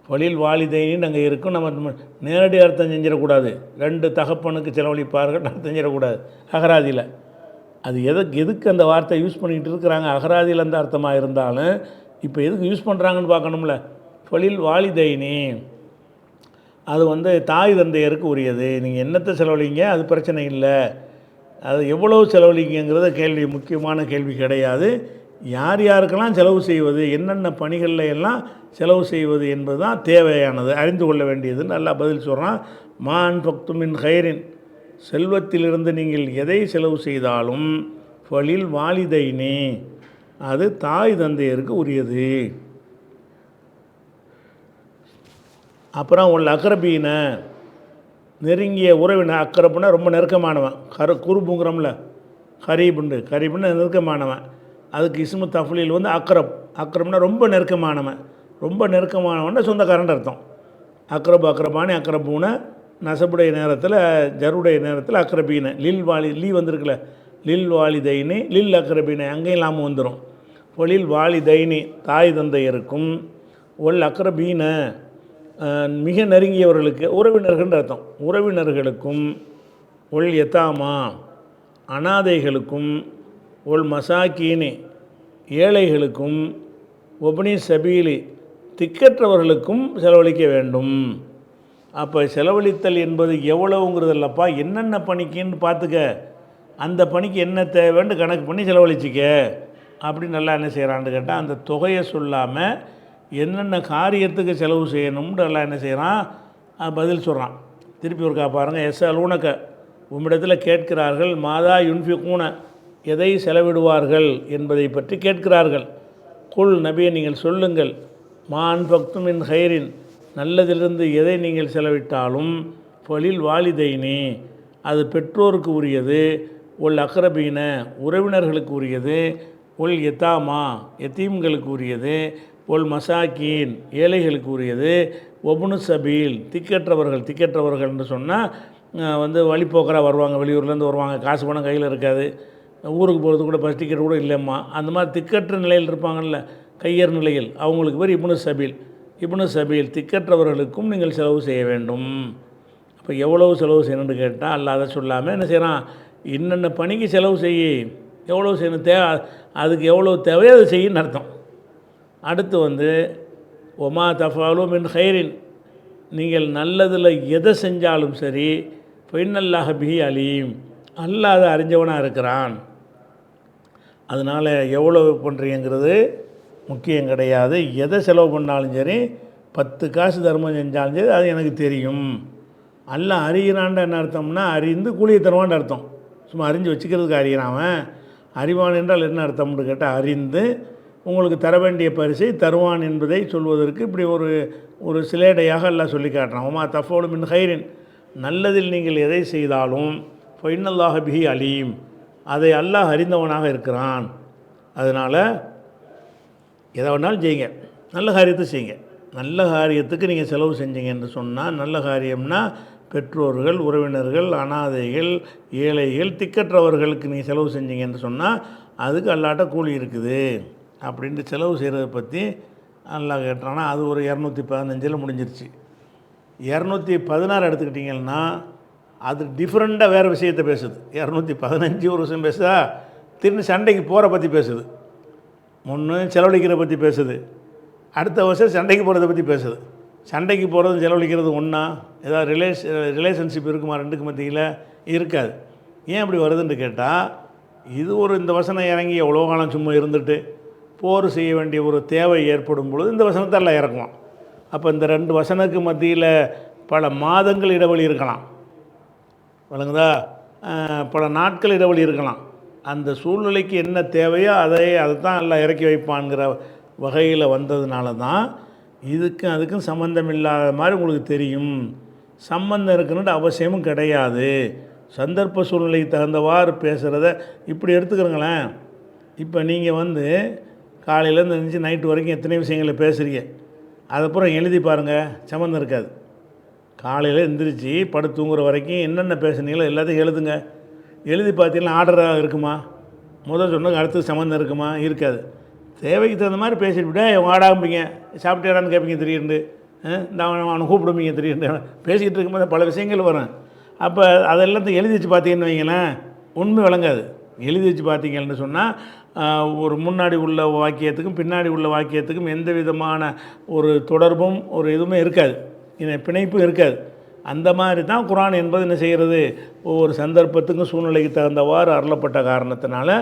ஃபலில் வாலிதைனின்னு அங்கே இருக்கும். நம்ம நேரடி அர்த்தம் செஞ்சிடக்கூடாது. 2 தகப்பனுக்கு செலவழிப்பார்கள் அர்த்தம் செஞ்சிடக்கூடாது அகராதியில். அது எதுக்கு அந்த வார்த்தை யூஸ் பண்ணிக்கிட்டு இருக்கிறாங்க. அகராதியில் அந்த அர்த்தமாக இருந்தாலும் இப்போ எதுக்கு யூஸ் பண்ணுறாங்கன்னு பார்க்கணும்ல. ஃபலில் வாலிதைனி, அது வந்து தாய் தந்தையருக்கு உரியது. நீங்கள் என்னத்தை செலவழிங்க அது பிரச்சனை இல்லை. அது எவ்வளவு செலவழிங்கிறத கேள்வி, முக்கியமான கேள்வி கிடையாது. யார் யாருக்கெல்லாம் செலவு செய்வது, என்னென்ன பணிகளில் எல்லாம் செலவு செய்வது என்பது தான் தேவையானது, அறிந்து கொள்ள வேண்டியதுன்னு நல்லா பதில் சொல்கிறான். மா அன்ஃபக்து மின் ஹைரின், செல்வத்திலிருந்து நீங்கள் எதை செலவு செய்தாலும் ஃபலில் வாலிதைனி, அது தாய் தந்தையருக்கு உரியது. அப்புறம் உள்ள அக்ரபீன, நெருங்கிய உறவினர். அக்கரப்புனா ரொம்ப நெருக்கமானவன். குருபுங்கிறோம்ல, கரீபுன்னு நெருக்கமானவன். அதுக்கு இஸ்மு தஃப்லீல் வந்து அக்ரப்னா ரொம்ப நெருக்கமானவன். ரொம்ப நெருக்கமானவன்னா சொந்தக்காரன் அர்த்தம். அக்ரபானி அக்ரபூன, நசபுடைய நேரத்தில் ஜருடைய நேரத்தில் அக்ரபீன. லீ வந்திருக்குல்ல, லில் வாலிதைனி லில் அக்ரபீன, அங்கேயும் இல்லாமல் வந்துடும். ஒலில் வாலிதைனி தாய் தந்தையருக்கும், ஒல் அக்ரபீன மிக நெருங்கியவர்களுக்கு, உறவினர்கள் அர்த்தம். உறவினர்களுக்கும், ஒல் யதாமா அனாதைகளுக்கும், ஒல் மசாக்கீனி ஏழைகளுக்கும், ஒபனி சபீலி திக்கற்றவர்களுக்கும் செலவழிக்க வேண்டும். அப்போ செலவழித்தல் என்பது எவ்வளவுங்கிறதில்லப்பா, என்னென்ன பணிக்குன்னு பார்த்துக்க, அந்த பணிக்கு என்ன தேவைன்னு கணக்கு பண்ணி செலவழிச்சிக்க அப்படின்னு நல்லா என்ன செய்கிறான்னு கேட்டால், அந்த தொகையை சொல்லாமல் என்னென்ன காரியத்துக்கு செலவு செய்யணும்னு நல்லா என்ன செய்கிறான், பதில் சொல்கிறான். திருப்பி ஒருக்கா பாருங்கள். அலூனக உம்மிடத்தில் கேட்கிறார்கள், மாதா யுன்ஃபிகூன எதை செலவிடுவார்கள் என்பதை பற்றி கேட்கிறார்கள். குல் நபியை நீங்கள் சொல்லுங்கள், மா அன்ஃபக்து மின் ஹைரின், நல்லதிலிருந்து எதை நீங்கள் செலவிட்டாலும் ஃபலில் வாலிதைனி, அது பெற்றோருக்கு உரியது, ஒல் அக்ரபீன உறவினர்களுக்கு உரியது, ஒல் யதாமா யத்தீம்களுக்கு உரியது, ஒல் மசாக்கீன் ஏழைகளுக்கு உரியது, ஒபுனு சபீல் திக்கற்றவர்கள்னு சொன்னால் வந்து வழிப்போக்கராக வருவாங்க, வெளியூர்லேருந்து வருவாங்க, காசு பணம் கையில் இருக்காது, ஊருக்கு போகிறது கூட பஸ் டிக்கெட் கூட இல்லைம்மா, அந்த மாதிரி திக்கற்ற நிலையில் இருப்பாங்கள்ல, கையர் நிலையில், அவங்களுக்கு பேர் இப்னு சபீல் திக்கற்றவர்களுக்கும் நீங்கள் செலவு செய்ய வேண்டும். அப்போ எவ்வளவு செலவு செய்யணும்னு கேட்டால் அல்லாஹ் அதை சொல்லாமல் என்ன செய்கிறான், என்னென்ன பணிக்கு செலவு செய்ய, எவ்வளோ செய்யணும் அதுக்கு எவ்வளோ தேவையோ அதை செய்யணும்னு அர்த்தம். அடுத்து வந்து ஒமா தஃபாலு மின் ஹைரின், நீங்கள் நல்லதில் எதை செஞ்சாலும் சரி, ஃபைனல்லாஹ பிஹி அலீம், அல்லாஹ் அதை அறிஞ்சவனாக இருக்கிறான். அதனால் எவ்வளோ பண்ணுறீங்கிறது முக்கியம் கிடையாது. எதை செலவு பண்ணாலும் சரி, 10 காசு தர்மம் செஞ்சாலும் சரி, அது எனக்கு தெரியும். அல்லாஹ் அறிகிறான்ட்டு என்ன அர்த்தம்னா, அறிந்து கூலியை தருவான்னு அர்த்தம். சும்மா அறிஞ்சு வச்சுக்கிறதுக்கு அறிகிறான். அறிவான் என்றால் என்ன அர்த்தம்னு கேட்டால், அறிந்து உங்களுக்கு தர வேண்டிய பரிசை தருவான் என்பதை சொல்வதற்கு இப்படி ஒரு சிலேடையாக அல்லாஹ் சொல்லி காட்டுறான். ஒமா தஃபோலு மின் ஹைரின், நல்லதில் நீங்கள் எதை செய்தாலும் ஃபைனல்லாஹ பிஹி அலீம், அதை அல்லாஹ் அறிந்தவனாக இருக்கிறான். அதனால் எதை வேணாலும் செய்யுங்க, நல்ல காரியத்தை செய்யுங்க. நல்ல காரியத்துக்கு நீங்கள் செலவு செஞ்சீங்க என்று சொன்னால், நல்ல காரியம்னா பெற்றோர்கள், உறவினர்கள், அனாதைகள், ஏழைகள், திக்கற்றவர்களுக்கு நீங்கள் செலவு செஞ்சீங்க என்று சொன்னால் அதுக்கு அல்லாட்ட கூலி இருக்குது அப்படின்ட்டு செலவு செய்கிறத பற்றி அல்லாஹ் கேட்டானா, அது ஒரு 215 முடிஞ்சிருச்சு. 216 எடுத்துக்கிட்டிங்கன்னா அது டிஃப்ரெண்ட்டாக வேறு விஷயத்தை பேசுது. 215 ஒரு விஷயம் பேசுதா, திரும்பி சண்டைக்கு போகிற பற்றி பேசுது. முன்னு செலவழிக்கிற பற்றி பேசுது, அடுத்த வருஷம் சண்டைக்கு போகிறத பற்றி பேசுது. சண்டைக்கு போகிறது செலவழிக்கிறது ஒன்றா, ஏதாவது ரிலேஷன்ஷிப் இருக்குமா ரெண்டுக்கு மத்தியில்? இருக்காது. ஏன் அப்படி வருதுன்னு கேட்டால், இது இந்த வசனம் இறங்கி எவ்வளோ காலம் சும்மா இருந்துட்டு போர் செய்ய வேண்டிய ஒரு தேவை ஏற்படும் பொழுது இந்த வசனத்தை எல்லாம் இறக்குவான். அப்போ இந்த 2 வசனத்துக்கு மத்தியில் பல மாதங்கள் இடைவெளி இருக்கலாம், வழங்குதா, பல நாட்கள் இடைவெளி இருக்கலாம். அந்த சூழ்நிலைக்கு என்ன தேவையோ அதை தான் எல்லாம் இறக்கி வைப்பான்ங்கிற வகையில் வந்ததுனால தான் அதுக்கும் சம்மந்தம் இல்லாத மாதிரி உங்களுக்கு தெரியும். சம்பந்தம் இருக்குன்னு அவசியமும் கிடையாது. சந்தர்ப்ப சூழ்நிலைக்கு தகுந்தவாறு பேசுகிறத இப்படி எடுத்துக்கிறங்களேன். இப்போ நீங்கள் காலையிலேருந்து இருந்துச்சு நைட்டு வரைக்கும் எத்தனை விஷயங்களை பேசுகிறீங்க, அதுக்கப்புறம் எழுதி பாருங்கள், சம்மந்தம் இருக்காது. காலையில் எழுந்திரிச்சு படுத்து தூங்குற வரைக்கும் என்னென்ன பேசுனீங்களோ எல்லாத்தையும் எழுதுங்க. எழுதி பார்த்தீங்கன்னா ஆர்டராக இருக்குமா, முதல் சொன்னது அடுத்தது சம்மந்தம் இருக்குமா? இருக்காது. தேவைக்கு தகுந்த மாதிரி பேசிட்டு விட்டா ஆடாம்பிங்க, சாப்பிட்டேடான்னு கேட்பீங்க திடீர்னு, இந்த அவனை கூப்பிடுவீங்க திடீர்னு, பேசிக்கிட்டு இருக்கும்போது பல விஷயங்கள் வரும். அப்போ அதெல்லாத்தையும் எழுதி வச்சு பார்த்தீங்கன்னு வைங்களேன், உண்மை விளங்காது. எழுதி வச்சு பார்த்தீங்கன்னு சொன்னால் ஒரு முன்னாடி உள்ள வாக்கியத்துக்கும் பின்னாடி உள்ள வாக்கியத்துக்கும் எந்த விதமான ஒரு தொடர்பும் ஒரு இதுவுமே இருக்காது, பிணைப்பும் இருக்காது. அந்த மாதிரி தான் குர்ஆன் என்பது என்ன செய்கிறது, ஒவ்வொரு சந்தர்ப்பத்துக்கும் சூழ்நிலைக்கு தகுந்தவாறு அருளப்பட்ட காரணத்தினால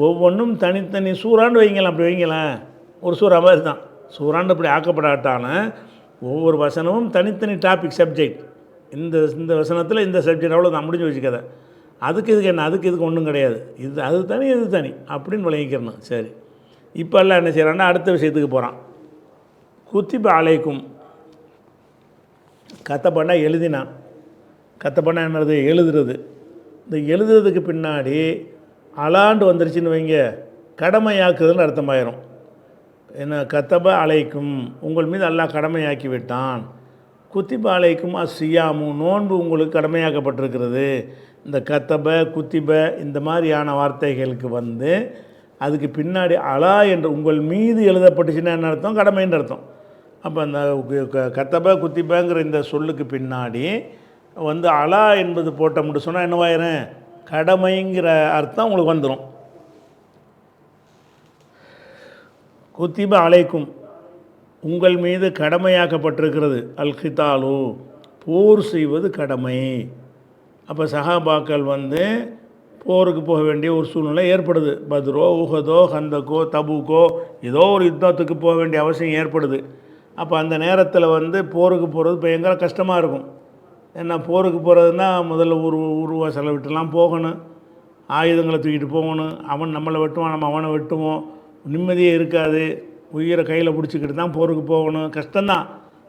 ஒவ்வொன்றும் தனித்தனி சூறாண்டு வைங்களேன். அப்படி வைங்களேன், ஒரு சூறா மாதிரி தான். சூறாண்டு அப்படி ஆக்கப்படாட்டான ஒவ்வொரு வசனமும் தனித்தனி டாபிக் சப்ஜெக்ட். இந்த வசனத்தில் இந்த சப்ஜெக்ட் அவ்வளோ தான், முடிஞ்சு வச்சுக்கதை. அதுக்கு இதுக்கு என்ன, இதுக்கு ஒன்றும் கிடையாது, அது தனி இது தனி அப்படின்னு விளங்கிக்கிறணும். சரி, இப்போ எல்லாம் என்ன செய்கிறான்னா அடுத்த விஷயத்துக்கு போகிறான். குத்திப அலைக்கும், கத்தப்பண்ணா எழுதினான். கத்தப்பண்ணா என்னது, எழுதுறது. இந்த எழுதுறதுக்கு பின்னாடி அலாண்டு வந்துருச்சுன்னு வைங்க, கடமையாக்குதுன்னு அர்த்தமாயிரும். என்ன, கத்தப அலைக்கும், உங்கள் மீது அல்லாஹ் கடமையாக்கி விட்டான். குத்திப அலைக்கும் அஸ்ஸியாமு, நோன்பு உங்களுக்கு கடமையாக்கப்பட்டிருக்கிறது. இந்த கத்தப குத்திப இந்த மாதிரியான வார்த்தைகளுக்கு அதுக்கு பின்னாடி அலா என்று உங்கள் மீது எழுதப்பட்டுச்சுன்னா என்ன அர்த்தம், கடமைன்னு அர்த்தம். அப்போ அந்த கத்தப குத்திபங்கிற இந்த சொல்லுக்கு பின்னாடி அலா என்பது போட்ட மட்டும் சொன்னால் என்னவாயிரும், கடமைங்கிற அர்த்தம் உங்களுக்கு வந்துடும். குத்திப அலைக்கும், உங்கள் மீது கடமையாக்கப்பட்டிருக்கிறது. அல் கிதாலு, போர் செய்வது கடமை. அப்போ சஹாபாக்கள் போருக்கு போக வேண்டிய ஒரு சூழ்நிலை ஏற்படுது. பத்ரோ, உஹதோ, ஹந்தக்கோ, தபூக்கோ, ஏதோ ஒரு யுத்தத்துக்கு போக வேண்டிய அவசியம் ஏற்படுது. அப்போ அந்த நேரத்தில் போருக்கு போகிறது பயங்கர கஷ்டமாக இருக்கும். ஏன்னா போருக்கு போகிறதுனா முதல்ல உருவா செலவிட்டுலாம் போகணும், ஆயுதங்களை தூக்கிட்டு போகணும், அவன் நம்மளை வெட்டுவான், நம்ம அவனை வெட்டுவோம், நிம்மதியே இருக்காது, உயிரை கையில் பிடிச்சிக்கிட்டு தான் போருக்கு போகணும். கஷ்டம்தான்.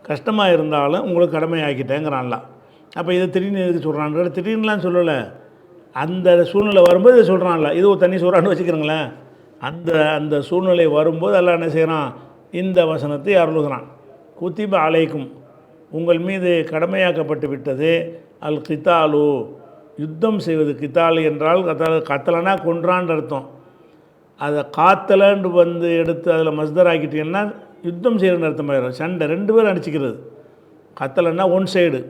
கஷ்டமாக இருந்தாலும் உங்களுக்கு கடமையாக்கிட்டேங்கிறான்ல. அப்போ இதை திடீர்னு எதுக்கு சொல்கிறான், திடீர்னுலாம் சொல்லலை, அந்த சூழ்நிலை வரும்போது இதை சொல்கிறான்ல. இது ஒரு தண்ணி சொல்கிறான்னு வச்சுக்கிறோங்களேன். அந்த அந்த சூழ்நிலை வரும்போது அல்லாஹ் என்ன செய்கிறான், இந்த வசனத்தை அருளுகிறான். குத்திப அலைக்கும், உங்கள் மீது கடமையாக்கப்பட்டு விட்டது, அல் கித்தாலு, யுத்தம் செய்வது. கித்தால் என்றால் கத்தலனா கொன்றான்னு அர்த்தம். அதை காத்தலன்னு வந்து எடுத்து அதில் மஸ்தர் ஆக்கிட்டீங்கன்னா யுத்தம் செய்கிறன்னு அர்த்தமாயிடும். சண்டை, 2 பேரும் அடிச்சுக்கிறது. கத்தலைன்னா ஒன் சைடு,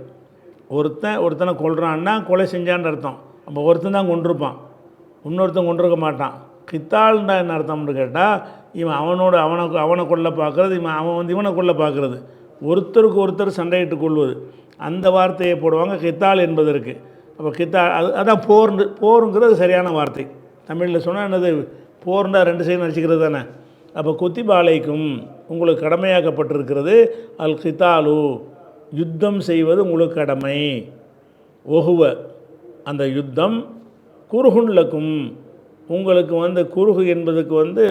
ஒருத்தனை கொல்றான்னா கொலை செஞ்சான்னு அர்த்தம். அப்போ ஒருத்தன் தான் கொண்டிருப்பான், இன்னொருத்தன் கொண்டிருக்க மாட்டான். கித்தால்னா என்ன அர்த்தம்னு கேட்டால், இவன் அவனை கொல்ல பார்க்குறது, அவன் வந்து இவனை கொல்ல பார்க்குறது, ஒருத்தருக்கு ஒருத்தர் சண்டையிட்டு கொள்வது. அந்த வார்த்தையை போடுவாங்க கித்தால் என்பதற்கு. அப்போ கித்தால் அதான் போருங்கிறது சரியான வார்த்தை. தமிழில் சொன்னால் என்னது, போர்னா 2 சைடு நடிச்சுக்கிறது தானே. அப்போ குத்திப அலைக்கும், உங்களுக்கு கடமையாக்கப்பட்டிருக்கிறது, அல் கித்தாலு, யுத்தம் செய்வது உங்களுக்கு கடமை. ஒஹுவ, அந்த யுத்தம், குருகுன் லக்கும், உங்களுக்கு வந்து குருகு என்பதுக்கு வந்து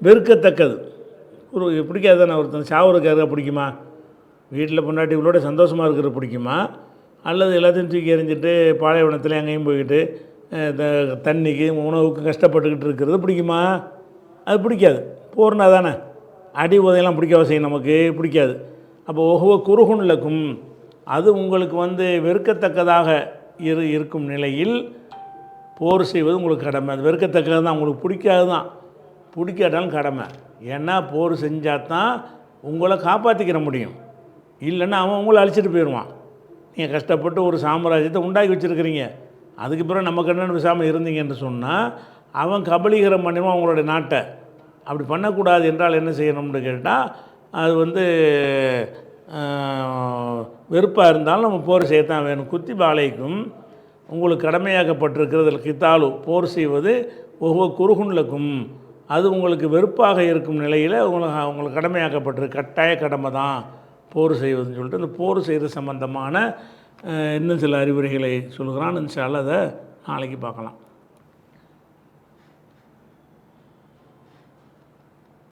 வெறுக்கத்தக்கது. குருகு பிடிக்காது தானே. ஒருத்தன் சாவுறதுக்காக பிடிக்குமா? வீட்டில் பொண்டாட்டிகளோட சந்தோஷமாக இருக்கிறது பிடிக்குமா? அல்லது எல்லாத்தையும் தூக்கி எறிஞ்சிட்டு பாலைவனத்தில் எங்கேயும் போய்கிட்டு தண்ணிக்கு உணவுக்கு கஷ்டப்பட்டுக்கிட்டு இருக்கிறது பிடிக்குமா? அது பிடிக்காது. போர்னா தானே. அடி உதையெல்லாம் பிடிக்காத செய்யும், நமக்கு பிடிக்காது. அப்போ ஒவ்வொரு குருகுன் லக்கும், அது உங்களுக்கு வந்து வெறுக்கத்தக்கதாக இருக்கும் நிலையில் போர் செய்வது உங்களுக்கு கடமை. அது வெறுக்கத்தக்கது தான், உங்களுக்கு பிடிக்காது தான், பிடிக்காட்டாலும் கடமை. ஏன்னா போர் செஞ்சால் தான் உங்களை காப்பாற்றிக்கிற முடியும். இல்லைன்னா அவன் உங்களை அழிச்சிட்டு போயிடுவான். நீங்கள் கஷ்டப்பட்டு ஒரு சாம்ராஜ்யத்தை உண்டாக்கி வச்சுருக்கிறீங்க, அதுக்கு பிறகு நம்ம கண்ணு பேசாமல் இருந்தீங்கன்னு சொன்னால் அவன் கபலீகரம் பண்ணிடுவான் உங்களுடைய நாட்டை. அப்படி பண்ணக்கூடாது என்றால் என்ன செய்யணும்னு கேட்டால், அது வந்து வெறுப்பாக இருந்தாலும் நம்ம போர் செய்யத்தான் வேணும். குத்திப அலைக்கும், உங்களுக்கு கடமையாக்கப்பட்டிருக்கிறது கித்தாலு, போர் செய்வது, ஒவ்வொரு குருகுன் லக்கும், அது உங்களுக்கு வெறுப்பாக இருக்கும் நிலையில் உங்களுக்கு கடமையாக்கப்பட்டிருக்கு. கட்டாய கடமை தான் போர் செய்வதுன்னு சொல்லிட்டு அந்த போர் செய்கிறது சம்பந்தமான இன்னும் சில அறிவுரைகளை சொல்கிறான். இன்ஷா அல்லாஹ் அதை நாளைக்கு பார்க்கலாம்.